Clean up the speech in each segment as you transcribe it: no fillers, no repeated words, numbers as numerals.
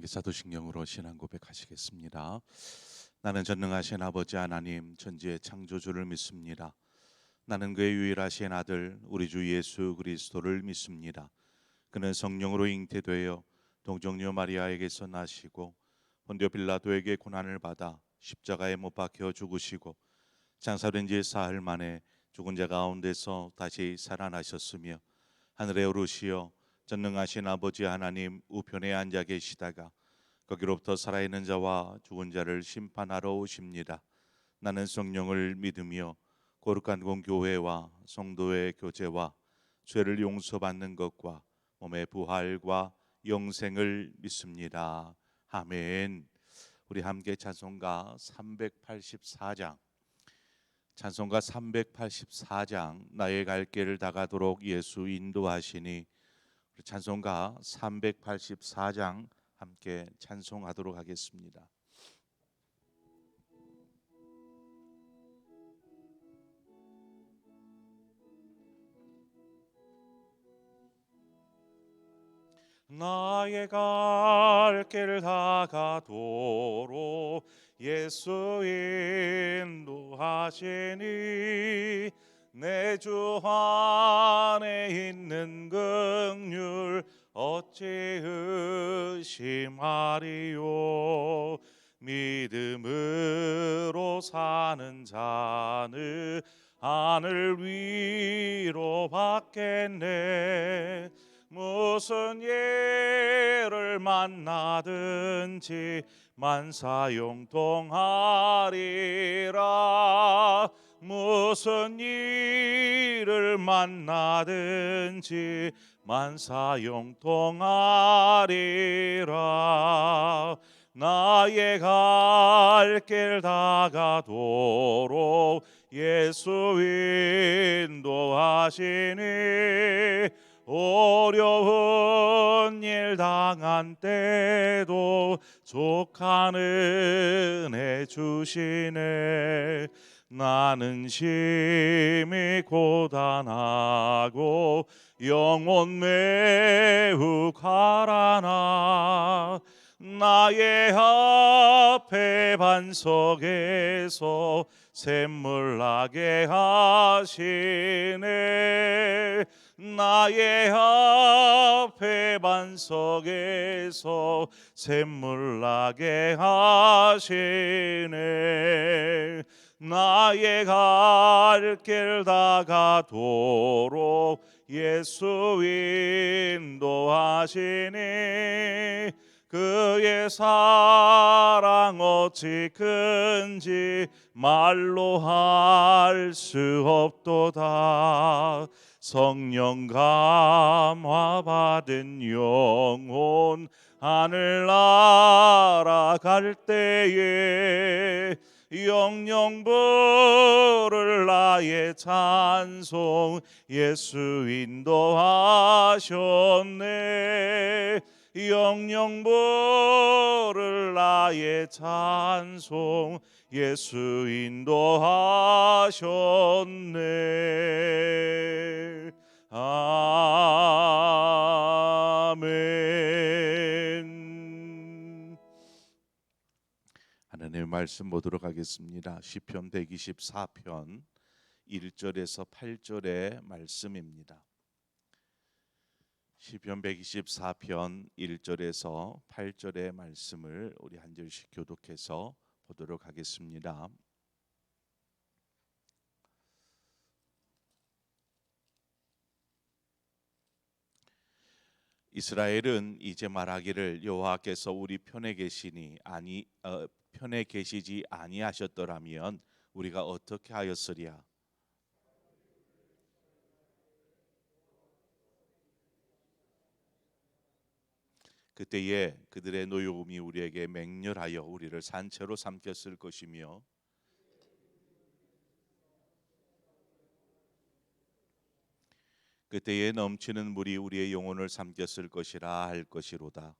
함께 사도신경으로 신앙 고백하시겠습니다. 나는 전능하신 아버지 하나님 천지의 창조주를 믿습니다. 나는 그의 유일하신 아들 우리 주 예수 그리스도를 믿습니다. 그는 성령으로 잉태되어 동정녀 마리아에게서 나시고 본디오 빌라도에게 고난을 받아 십자가에 못 박혀 죽으시고 장사된 지 사흘 만에 죽은 자 가운데서 다시 살아나셨으며 하늘에 오르시어 전능하신 아버지 하나님 우편에 앉아 계시다가 거기로부터 살아있는 자와 죽은 자를 심판하러 오십니다. 나는 성령을 믿으며 거룩한 공교회와 성도의 교제와 죄를 용서받는 것과 몸의 부활과 영생을 믿습니다. 아멘. 우리 함께 찬송가 384장 찬송가 384장 나의 갈 길을 다가도록 예수 인도하시니 찬송가 384장 함께 찬송하도록 하겠습니다. 나의 갈 길 다가도록 예수 인도하시니 내 주 안에 있는 긍휼 어찌 의심하리요. 믿음으로 사는 자는 하늘 위로 받겠네. 무슨 예를 만나든지 만사용통하리라. 무슨 일을 만나든지 만사용통하리라. 나의 갈 길 다가도록 예수 인도하시니 어려운 일 당한 때도 족한 은혜 주시네. 나는 심히 고단하고 영혼 매우 가라나. 나의 앞에 반석에서 샘물 나게 하시네. 나의 앞에 반석에서 샘물 나게 하시네. 나의 갈 길 다가도록 예수 인도하시니 그의 사랑 어찌 큰지 말로 할 수 없도다. 성령 감화 받은 영혼 하늘 날아갈 때에 영영 부를 나의 찬송 예수 인도하셨네. 영영 부를 나의 찬송 예수 인도하셨네. 아멘. 하나님의 말씀 보도록 하겠습니다. 시편 124편 1절에서 8절의 말씀입니다. 시편 124편 1절에서 8절의 말씀을 우리 한 절씩 교독해서 보도록 하겠습니다. 이스라엘은 이제 말하기를 여호와께서 우리 편에 계시지 아니하셨더라면 우리가 어떻게 하였으랴. 그때에 그들의 노여움이 우리에게 맹렬하여 우리를 산채로 삼켰을 것이며 그때에 넘치는 물이 우리의 영혼을 삼켰을 것이라 할 것이로다.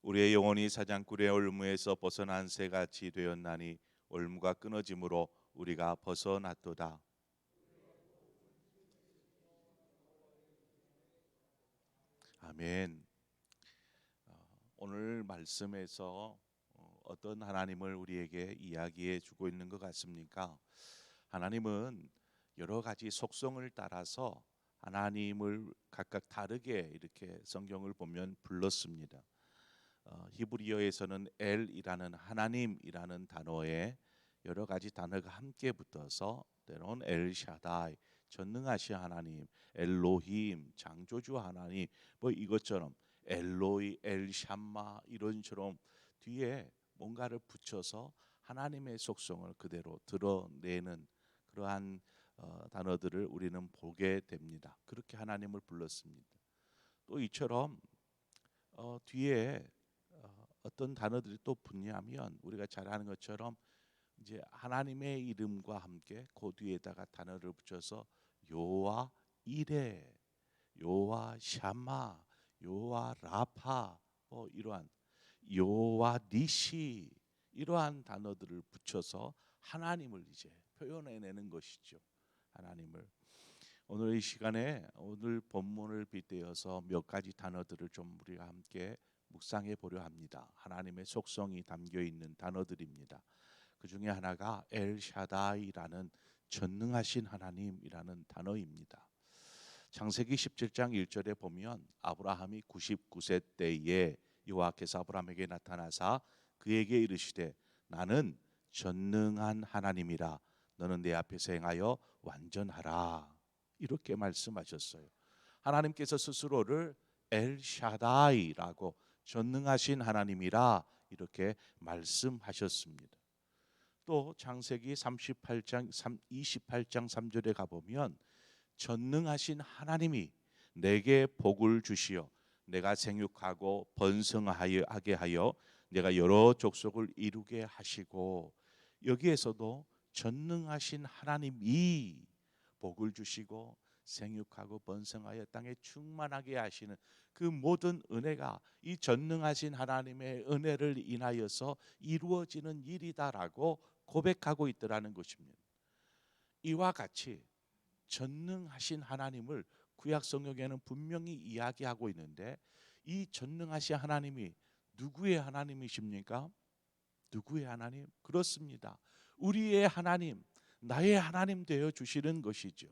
우리의 영혼이 사냥꾼의 올무에서 벗어난 새같이 되었나니 올무가 끊어짐으로 우리가 벗어났도다. 아멘. 오늘 말씀에서 어떤 하나님을 우리에게 이야기해 주고 있는 것 같습니까? 하나님은 여러 가지 속성을 따라서 하나님을 각각 다르게 이렇게 성경을 보면 불렀습니다. 히브리어에서는 엘이라는 하나님이라는 단어에 여러 가지 단어가 함께 붙어서 때로는 엘샤다이 전능하신 하나님, 엘로힘 창조주 하나님 뭐 이것처럼 엘로이, 엘샴마 이런처럼 뒤에 뭔가를 붙여서 하나님의 속성을 그대로 드러내는 그러한 단어들을 우리는 보게 됩니다. 그렇게 하나님을 불렀습니다. 또 이처럼 뒤에 어떤 단어들이 또 붙냐면 우리가 잘 아는 것처럼 이제 하나님의 이름과 함께 그 뒤에다가 단어를 붙여서 여호와 이레, 여호와 샤마, 여호와 라파 뭐 이러한 여호와 니시 이러한 단어들을 붙여서 하나님을 이제 표현해내는 것이죠. 하나님을 오늘 이 시간에 오늘 본문을 빗대어서 몇 가지 단어들을 좀 우리가 함께 묵상해 보려 합니다. 하나님의 속성이 담겨 있는 단어들입니다. 그 중에 하나가 엘샤다이라는 전능하신 하나님이라는 단어입니다. 창세기 17장 1절에 보면 아브라함이 99세 때에 여호와께서 아브라함에게 나타나사 그에게 이르시되 나는 전능한 하나님이라 너는 내 앞에서 행하여 완전하라 이렇게 말씀하셨어요. 하나님께서 스스로를 엘샤다이라고 전능하신 하나님이라 이렇게 말씀하셨습니다. 또 창세기 38장 28장 3절에 가보면 전능하신 하나님이 내게 복을 주시어 내가 생육하고 번성하게 하여 내가 여러 족속을 이루게 하시고 여기에서도 전능하신 하나님이 복을 주시고 생육하고 번성하여 땅에 충만하게 하시는 그 모든 은혜가 이 전능하신 하나님의 은혜를 인하여서 이루어지는 일이다라고 고백하고 있더라는 것입니다. 이와 같이 전능하신 하나님을 구약 성경에는 분명히 이야기하고 있는데 이 전능하신 하나님이 누구의 하나님이십니까? 누구의 하나님? 그렇습니다. 우리의 하나님, 나의 하나님 되어 주시는 것이죠.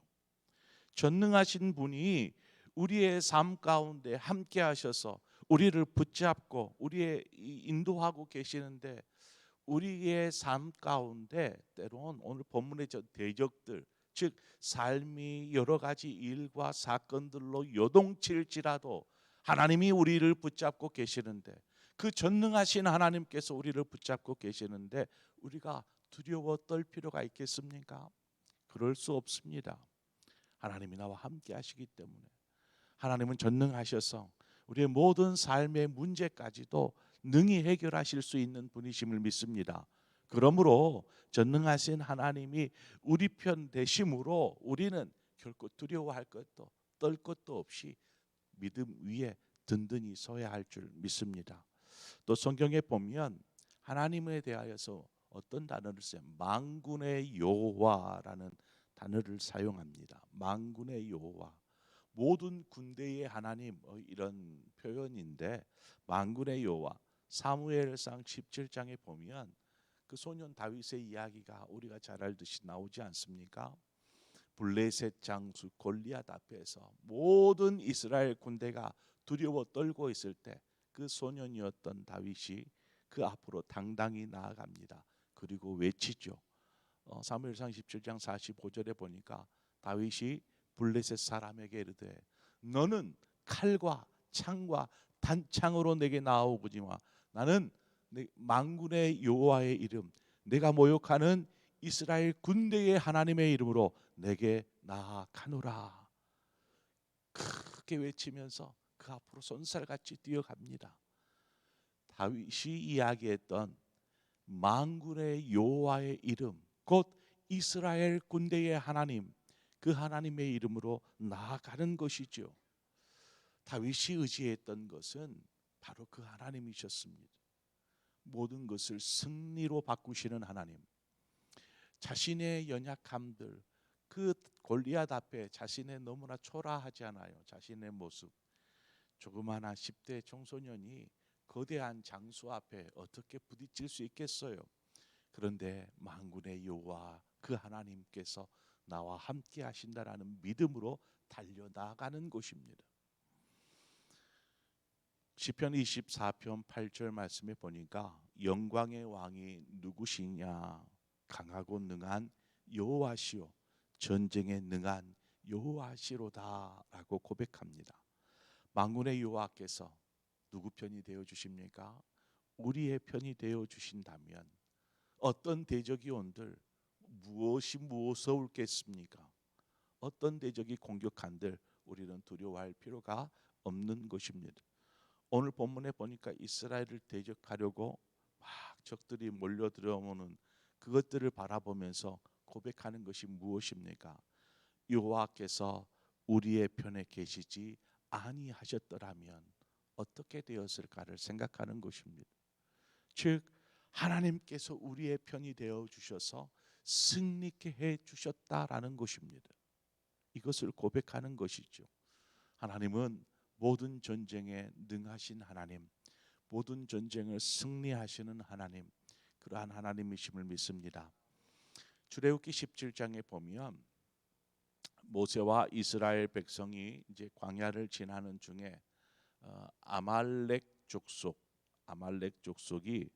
전능하신 분이 우리의 삶 가운데 함께 하셔서 우리를 붙잡고 우리의 인도하고 계시는데 우리의 삶 가운데 때론 오늘 본문의 저 대적들 즉 삶이 여러 가지 일과 사건들로 요동칠지라도 하나님이 우리를 붙잡고 계시는데 그 전능하신 하나님께서 우리를 붙잡고 계시는데 우리가 두려워 떨 필요가 있겠습니까? 그럴 수 없습니다. 하나님이 나와 함께 하시기 때문에 하나님은 전능하셔서 우리의 모든 삶의 문제까지도 능히 해결하실 수 있는 분이심을 믿습니다. 그러므로 전능하신 하나님이 우리 편 되심으로 우리는 결코 두려워할 것도 떨 것도 없이 믿음 위에 든든히 서야 할 줄 믿습니다. 또 성경에 보면 하나님에 대하여서 어떤 단어를 써요? 만군의 여호와라는 단어를 사용합니다. 만군의 여호와, 모든 군대의 하나님 이런 표현인데 만군의 여호와 사무엘상 17장에 보면 그 소년 다윗의 이야기가 우리가 잘 알듯이 나오지 않습니까? 블레셋 장수 골리앗 앞에서 모든 이스라엘 군대가 두려워 떨고 있을 때 그 소년이었던 다윗이 그 앞으로 당당히 나아갑니다. 그리고 외치죠. 사무엘상 17장 45절에 보니까 다윗이 블레셋 사람에게 이르되 너는 칼과 창과 단창으로 내게 나아오거니와 나는 만군의 여호와의 이름 내가 모욕하는 이스라엘 군대의 하나님의 이름으로 내게 나아가노라. 크게 외치면서 그 앞으로 손살같이 뛰어갑니다. 다윗이 이야기했던 만군의 여호와의 이름 곧 이스라엘 군대의 하나님 그 하나님의 이름으로 나아가는 것이죠. 다윗이 의지했던 것은 바로 그 하나님이셨습니다. 모든 것을 승리로 바꾸시는 하나님. 자신의 연약함들 그 골리앗 앞에 자신의 너무나 초라하지 않아요. 자신의 모습 조그마한 10대 청소년이 거대한 장수 앞에 어떻게 부딪힐 수 있겠어요? 그런데 만군의 여호와 그 하나님께서 나와 함께 하신다라는 믿음으로 달려나가는 것입니다. 시편 24편 8절 말씀에 보니까 영광의 왕이 누구시냐? 강하고 능한 여호와시요 전쟁에 능한 여호와시로다라고 고백합니다. 만군의 여호와께서 누구 편이 되어 주십니까? 우리의 편이 되어 주신다면 어떤 대적이 온들 무엇이 무서울겠습니까? 어떤 대적이 공격한들 우리는 두려워할 필요가 없는 것입니다. 오늘 본문에 보니까 이스라엘을 대적하려고 막 적들이 몰려 들어오는 그것들을 바라보면서 고백하는 것이 무엇입니까? 여호와께서 우리의 편에 계시지 아니하셨더라면 어떻게 되었을까를 생각하는 것입니다. 즉 하나님께서 우리의 편이 되어 주셔서 승리케 해 주셨다라는 것입니다. 이것을 고백하는 것이죠. 하나님은 모든 전쟁에 능하신 하나님, 모든 전쟁을 승리하시는 하나님, 그러한 하나님이심을 믿습니다. 출애굽기 17장에 보면 모세와 이스라엘 백성이 이제 광야를 지나는 중에 아말렉 족속이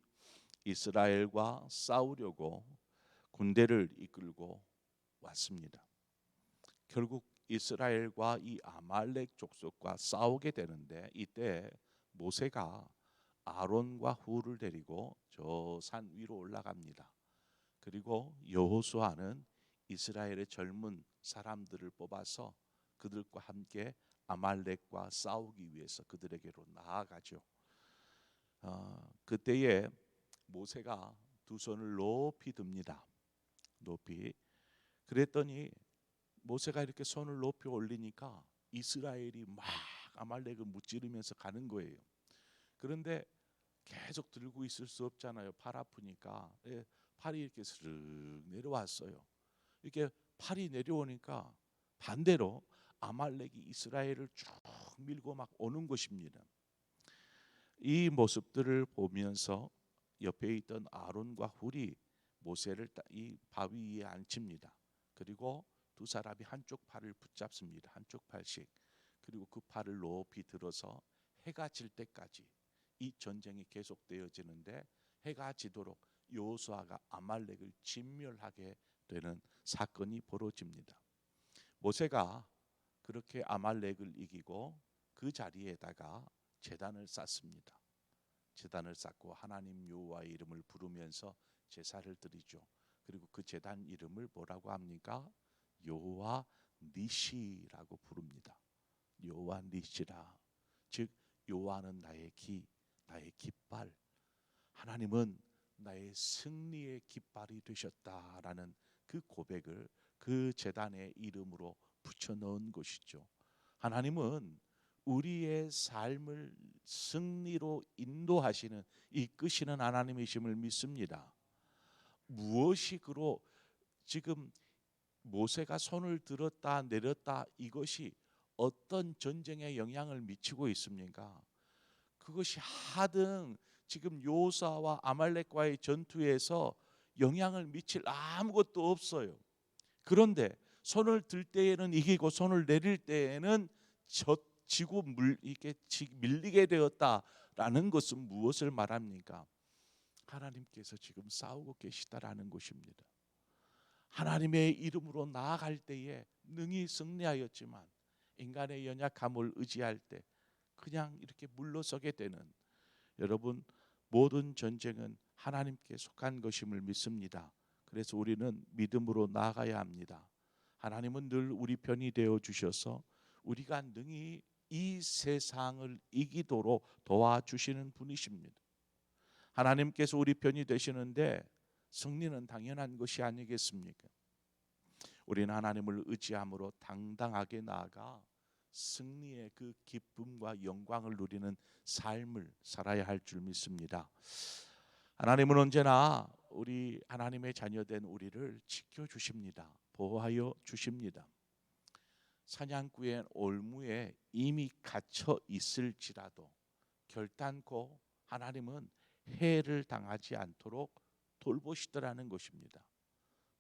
이스라엘과 싸우려고 군대를 이끌고 왔습니다. 결국 이스라엘과 이 아말렉 족속과 싸우게 되는데 이때 모세가 아론과 훌을 데리고 저 산 위로 올라갑니다. 그리고 여호수아는 이스라엘의 젊은 사람들을 뽑아서 그들과 함께 아말렉과 싸우기 위해서 그들에게로 나아가죠. 그때에 모세가 두 손을 높이 듭니다. 높이. 그랬더니 모세가 이렇게 손을 높이 올리니까 이스라엘이 막 아말렉을 무찌르면서 가는 거예요. 그런데 계속 들고 있을 수 없잖아요. 팔 아프니까. 팔이 이렇게 스르륵 내려왔어요. 이렇게 팔이 내려오니까 반대로 아말렉이 이스라엘을 쭉 밀고 막 오는 것입니다. 이 모습들을 보면서 옆에 있던 아론과 훌이 모세를 이 바위 위에 앉힙니다. 그리고 두 사람이 한쪽 팔을 붙잡습니다. 한쪽 팔씩. 그리고 그 팔을 높이 들어서 해가 질 때까지 이 전쟁이 계속되어지는데 해가 지도록 여호수아가 아말렉을 진멸하게 되는 사건이 벌어집니다. 모세가 그렇게 아말렉을 이기고 그 자리에다가 제단을 쌓습니다. 제단을 쌓고 하나님 여호와의 이름을 부르면서 제사를 드리죠. 그리고 그 제단 이름을 뭐라고 합니까? 여호와 니시라고 부릅니다. 여호와 니시라. 즉 여호와는 나의 기, 나의 깃발. 하나님은 나의 승리의 깃발이 되셨다라는 그 고백을 그 제단의 이름으로 붙여 넣은 것이죠. 하나님은 우리의 삶을 승리로 인도하시는 이끄시는 하나님이심을 믿습니다. 무엇이 그로 지금 모세가 손을 들었다 내렸다 이것이 어떤 전쟁에 영향을 미치고 있습니까? 그것이 하등 지금 여호수아와 아말렉과의 전투에서 영향을 미칠 아무것도 없어요. 그런데 손을 들 때에는 이기고 손을 내릴 때에는 지고 이게 밀리게 되었다라는 것은 무엇을 말합니까? 하나님께서 지금 싸우고 계시다라는 것입니다. 하나님의 이름으로 나아갈 때에 능히 승리하였지만 인간의 연약함을 의지할 때 그냥 이렇게 물러서게 되는, 여러분 모든 전쟁은 하나님께 속한 것임을 믿습니다. 그래서 우리는 믿음으로 나아가야 합니다. 하나님은 늘 우리 편이 되어 주셔서 우리가 능히 이 세상을 이기도록 도와주시는 분이십니다. 하나님께서 우리 편이 되시는데 승리는 당연한 것이 아니겠습니까? 우리는 하나님을 의지함으로 당당하게 나아가 승리의 그 기쁨과 영광을 누리는 삶을 살아야 할 줄 믿습니다. 하나님은 언제나 우리 하나님의 자녀된 우리를 지켜주십니다. 보호하여 주십니다. 사냥꾼의 올무에 이미 갇혀 있을지라도 결단코 하나님은 해를 당하지 않도록 돌보시더라는 것입니다.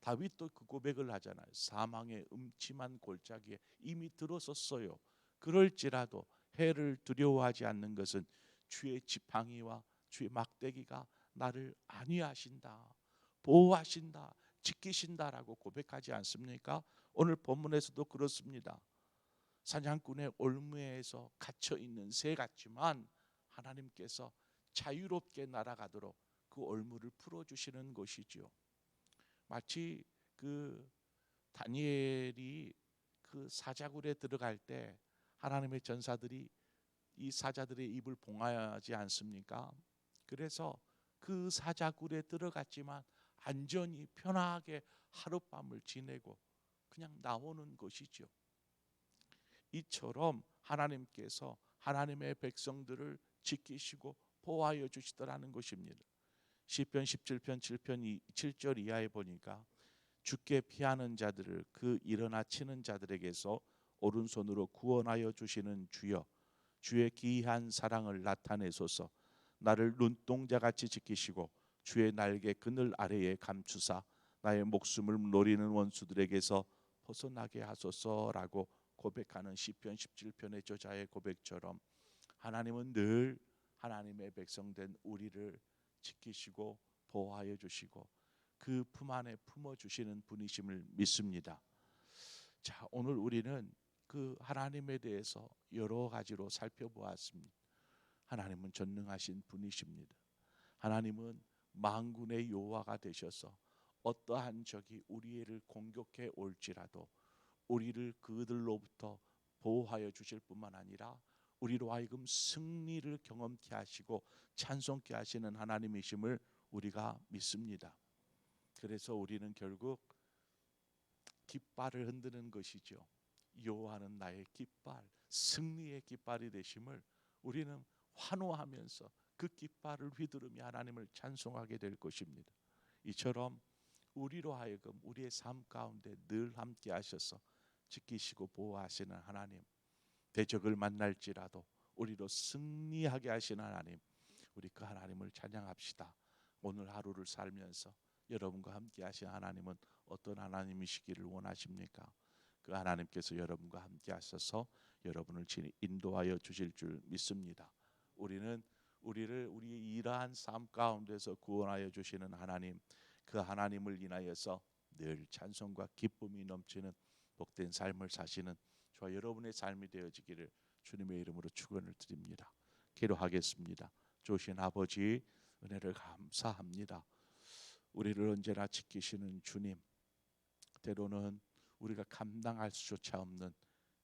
다윗도 그 고백을 하잖아요. 사망의 음침한 골짜기에 이미 들어섰어요. 그럴지라도 해를 두려워하지 않는 것은 주의 지팡이와 주의 막대기가 나를 안위하신다, 보호하신다, 지키신다라고 고백하지 않습니까? 오늘 본문에서도 그렇습니다. 사냥꾼의 올무에서 갇혀 있는 새 같지만 하나님께서 자유롭게 날아가도록 그 올무를 풀어주시는 것이지요. 마치 그 다니엘이 그 사자굴에 들어갈 때 하나님의 전사들이 이 사자들의 입을 봉하지 않습니까? 그래서 그 사자굴에 들어갔지만 안전히 편하게 하룻밤을 지내고 그냥 나오는 것이죠. 이처럼 하나님께서 하나님의 백성들을 지키시고 보호하여 주시더라는 것입니다. 시편 17편 7절 이하에 보니까 주께 피하는 자들을 그 일어나 치는 자들에게서 오른손으로 구원하여 주시는 주여, 주의 기이한 사랑을 나타내소서. 나를 눈동자같이 지키시고 주의 날개 그늘 아래에 감추사 나의 목숨을 노리는 원수들에게서 벗어나게 하소서라고 고백하는 시편 17편의 저자의 고백처럼 하나님은 늘 하나님의 백성된 우리를 지키시고 보호하여 주시고 그 품 안에 품어 주시는 분이심을 믿습니다. 자, 오늘 우리는 그 하나님에 대해서 여러 가지로 살펴보았습니다. 하나님은 전능하신 분이십니다. 하나님은 만군의 여호와가 되셔서 어떠한 적이 우리를 공격해 올지라도 우리를 그들로부터 보호하여 주실 뿐만 아니라 우리로 하여금 승리를 경험케 하시고 찬송케 하시는 하나님이심을 우리가 믿습니다. 그래서 우리는 결국 깃발을 흔드는 것이죠. 여호와는 나의 깃발, 승리의 깃발이 되심을 우리는 환호하면서 그 깃발을 휘두르며 하나님을 찬송하게 될 것입니다. 이처럼 우리로 하여금 우리의 삶 가운데 늘 함께 하셔서 지키시고 보호하시는 하나님, 대적을 만날지라도 우리로 승리하게 하시는 하나님, 우리 그 하나님을 찬양합시다. 오늘 하루를 살면서 여러분과 함께 하신 하나님은 어떤 하나님이시기를 원하십니까? 그 하나님께서 여러분과 함께 하셔서 여러분을 인도하여 주실 줄 믿습니다. 우리는 우리의 이러한 삶 가운데서 구원하여 주시는 하나님, 그 하나님을 인하여서 늘 찬송과 기쁨이 넘치는 복된 삶을 사시는 저와 여러분의 삶이 되어지기를 주님의 이름으로 축원을 드립니다. 기도하겠습니다. 좋으신 아버지, 은혜를 감사합니다. 우리를 언제나 지키시는 주님, 때로는 우리가 감당할 수조차 없는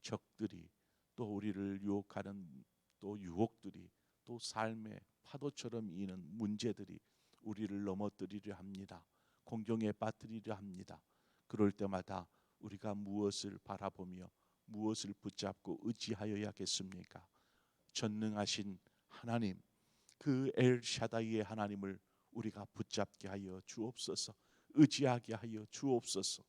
적들이, 또 우리를 유혹하는 또 유혹들이, 또 삶의 파도처럼 이는 문제들이 우리를 넘어뜨리려 합니다. 공경에 빠뜨리려 합니다. 그럴 때마다 우리가 무엇을 바라보며 무엇을 붙잡고 의지하여야겠습니까? 전능하신 하나님, 그 엘샤다이의 하나님을 우리가 붙잡게 하여 주옵소서. 의지하게 하여 주옵소서.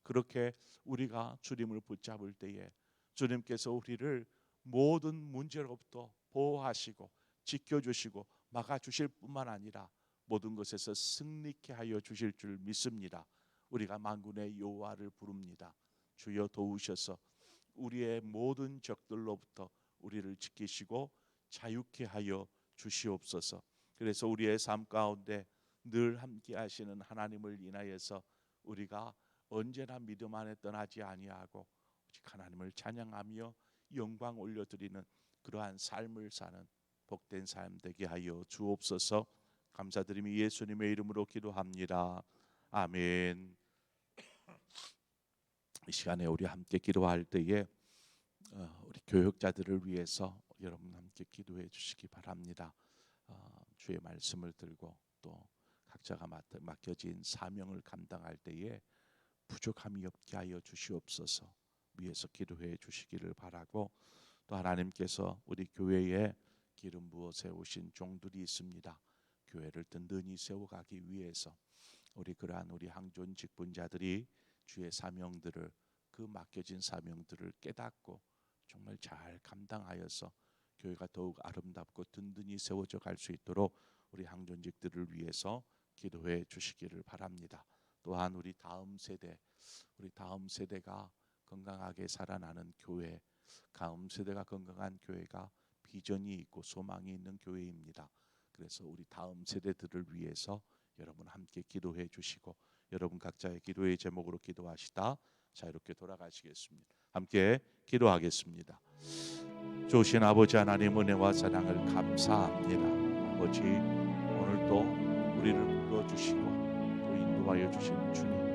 그렇게 우리가 주님을 붙잡을 때에 주님께서 우리를 모든 문제로부터 보호하시고 지켜주시고 막아주실 뿐만 아니라 모든 것에서 승리케 하여 주실 줄 믿습니다. 우리가 만군의 여호와를 부릅니다. 주여 도우셔서 우리의 모든 적들로부터 우리를 지키시고 자유케 하여 주시옵소서. 그래서 우리의 삶 가운데 늘 함께 하시는 하나님을 인하여서 우리가 언제나 믿음 안에 떠나지 아니하고 오직 하나님을 찬양하며 영광 올려드리는 그러한 삶을 사는 복된 삶 되게 하여 주옵소서. 감사드리며 예수님의 이름으로 기도합니다. 아멘. 이 시간에 우리 함께 기도할 때에 우리 교역자들을 위해서 여러분 함께 기도해 주시기 바랍니다. 주의 말씀을 들고 또 각자가 맡겨진 사명을 감당할 때에 부족함이 없게 하여 주시옵소서. 위에서 기도해 주시기를 바라고, 또 하나님께서 우리 교회에 기름 부어 세우신 종들이 있습니다. 교회를 든든히 세워가기 위해서 우리 그러한 우리 항존 직분자들이 주의 사명들을 그 맡겨진 사명들을 깨닫고 정말 잘 감당하여서 교회가 더욱 아름답고 든든히 세워져 갈 수 있도록 우리 항존직들을 위해서 기도해 주시기를 바랍니다. 또한 우리 다음 세대가 건강하게 살아나는 교회, 다음 세대가 건강한 교회가 비전이 있고 소망이 있는 교회입니다. 그래서 우리 다음 세대들을 위해서 여러분 함께 기도해 주시고 여러분 각자의 기도의 제목으로 기도하시다 자유롭게 돌아가시겠습니다. 함께 기도하겠습니다. 주신 아버지 하나님 은혜와 사랑을 감사합니다. 아버지 오늘도 우리를 불러주시고 또 인도하여 주신 주님